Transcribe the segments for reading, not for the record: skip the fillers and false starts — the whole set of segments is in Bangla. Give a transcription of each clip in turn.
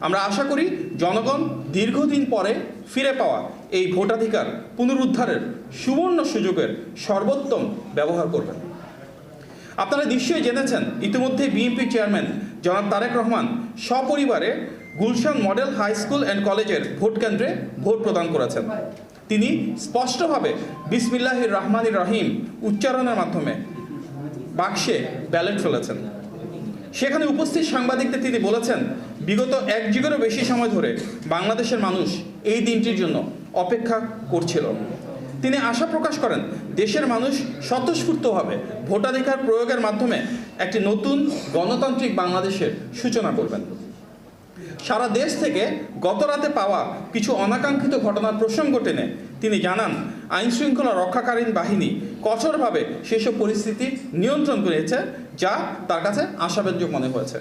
আমরা আশা করি জনগণ দীর্ঘদিন পরে ফিরে পাওয়া এই ভোটাধিকার পুনরুদ্ধারের সুবর্ণ সুযোগের সর্বোত্তম ব্যবহার করবেন। আপনারা নিশ্চয়ই জেনেছেন ইতিমধ্যে বিএনপি চেয়ারম্যান জনাব তারেক রহমান সপরিবারে Gulshan model high school and কলেজের ভোট কেন্দ্রে ভোট প্রদান করেছেন। তিনি স্পষ্টভাবে বিসমিল্লাহির রহমানির রহিম উচ্চারণের মাধ্যমে বাক্সে ব্যালট ফেলেছেন। সেখানে উপস্থিত সাংবাদিকদের তিনি বলেছেন, বিগত এক যুগেরও বেশি সময় ধরে বাংলাদেশের মানুষ এই দিনটির জন্য অপেক্ষা করছিল। তিনি আশা প্রকাশ করেন দেশের মানুষ স্বতঃস্ফূর্তভাবে ভোটাধিকার প্রয়োগের মাধ্যমে একটি নতুন গণতান্ত্রিক বাংলাদেশের সূচনা করবেন। সারা দেশ থেকে গত রাতে পাওয়া কিছু অনাকাঙ্ক্ষিত ঘটনার প্রসঙ্গ টেনে তিনি জানান, আইনশৃঙ্খলা রক্ষাকারী বাহিনী কঠোরভাবে সেসব পরিস্থিতি নিয়ন্ত্রণ করেছে, যা তার কাছে আশাব্যঞ্জক মনে হয়েছে।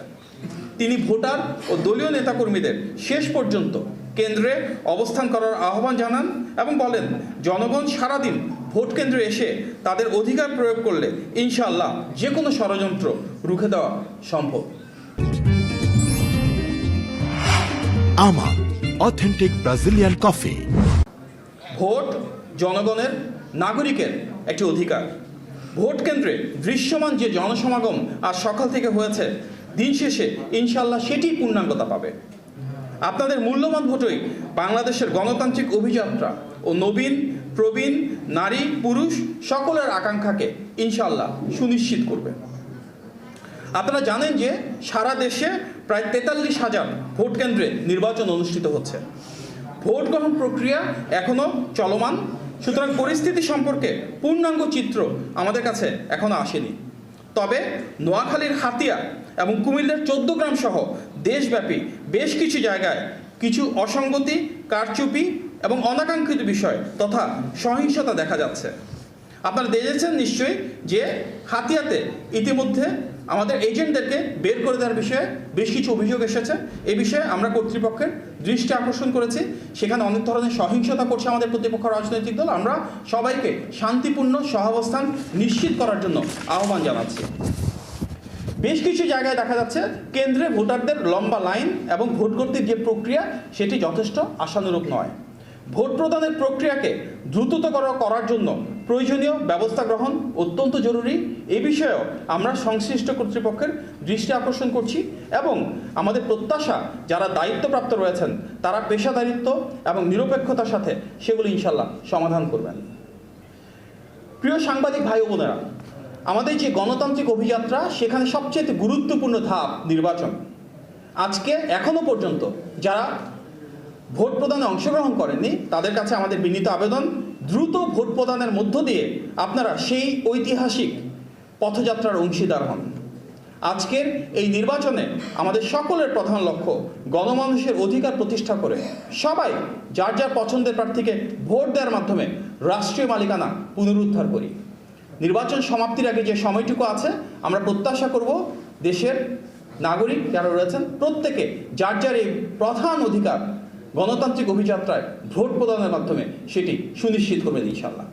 তিনি ভোটার ও দলীয় নেতাকর্মীদের শেষ পর্যন্ত কেন্দ্রে অবস্থান করার আহ্বান জানান এবং বলেন, জনগণ সারাদিন ভোট কেন্দ্রে এসে তাদের অধিকার প্রয়োগ করলে ইনশাআল্লাহ যে কোনো ষড়যন্ত্র রুখে দেওয়া সম্ভব। আমা অথেন্টিক ব্রাজিলিয়ান কফি। ভোট জনগণের, নাগরিকের একটি অধিকার। ভোট কেন্দ্রে দৃশ্যমান যে জনসমাগম আজ সকাল থেকে হয়েছে, দিন শেষে ইনশাআল্লাহ সেটি পূর্ণাঙ্গতা পাবে। আপনাদের মূল্যবান ভোটই বাংলাদেশের গণতান্ত্রিক অভিযাত্রা ও নবীন প্রবীণ নারী পুরুষ সকলের আকাঙ্ক্ষাকে ইনশাআল্লাহ সুনিশ্চিত করবে। আপনারা জানেন যে সারা দেশে প্রায় 43,000 ভোট কেন্দ্রে নির্বাচন অনুষ্ঠিত হচ্ছে। ভোট গ্রহণ প্রক্রিয়া এখনও চলমান, সুতরাং পরিস্থিতি সম্পর্কে পূর্ণাঙ্গ চিত্র আমাদের কাছে এখনও আসেনি। তবে নোয়াখালীর হাতিয়া এবং কুমিল্লার 14 গ্রাম সহ দেশব্যাপী বেশ কিছু জায়গায় কিছু অসঙ্গতি, কারচুপি এবং অনাকাঙ্ক্ষিত বিষয় তথা সহিংসতা দেখা যাচ্ছে। আপনারা দেখেছেন নিশ্চয়ই যে হাতিয়াতে ইতিমধ্যে আমাদের এজেন্টদেরকে বের করে দেওয়ার বিষয়ে বেশ কিছু অভিযোগ এসেছে। এই বিষয়ে আমরা কর্তৃপক্ষের দৃষ্টি আকর্ষণ করেছি। সেখানে অনেক ধরনের সহিংসতা করছে আমাদের প্রতিপক্ষ রাজনৈতিক দল। আমরা সবাইকে শান্তিপূর্ণ সহাবস্থান নিশ্চিত করার জন্য আহ্বান জানাচ্ছি। বেশ কিছু জায়গায় দেখা যাচ্ছে কেন্দ্রে ভোটারদের লম্বা লাইন এবং ভোট গণতির যে প্রক্রিয়া সেটি যথেষ্ট আশানুরূপ নয়। ভোট প্রদানের প্রক্রিয়াকে দ্রুততর করার জন্য প্রয়োজনীয় ব্যবস্থা গ্রহণ অত্যন্ত জরুরি। এ বিষয়েও আমরা সংশ্লিষ্ট কর্তৃপক্ষের দৃষ্টি আকর্ষণ করছি এবং আমাদের প্রত্যাশা যারা দায়িত্বপ্রাপ্ত রয়েছেন তারা পেশাদারিত্ব এবং নিরপেক্ষতার সাথে সেগুলো ইনশাল্লাহ সমাধান করবেন। প্রিয় সাংবাদিক ভাই ও বোনেরা, আমাদের যে গণতান্ত্রিক অভিযাত্রা সেখানে সবচেয়ে গুরুত্বপূর্ণ ধাপ নির্বাচন। আজকে এখনো পর্যন্ত যারা ভোট প্রদানে অংশগ্রহণ করেননি তাদের কাছে আমাদের বিনীত আবেদন, দ্রুত ভোট প্রদানের মধ্য দিয়ে আপনারা সেই ঐতিহাসিক পথযাত্রার অংশীদার হন। আজকের এই নির্বাচনে আমাদের সকলের প্রধান লক্ষ্য গণমানুষের অধিকার প্রতিষ্ঠা করে সবাই যার যার পছন্দের প্রার্থীকে ভোট দেওয়ার মাধ্যমে রাষ্ট্রীয় মালিকানা পুনরুদ্ধার করি। নির্বাচন সমাপ্তির আগে যে সময়টুকু আছে আমরা প্রত্যাশা করব দেশের নাগরিক যারা রয়েছেন প্রত্যেকে যার যার এই প্রধান অধিকার গণতান্ত্রিক অভিযাত্রায় ভোট প্রদানের মাধ্যমে সেটি সুনিশ্চিত করবেন ইনশাআল্লাহ।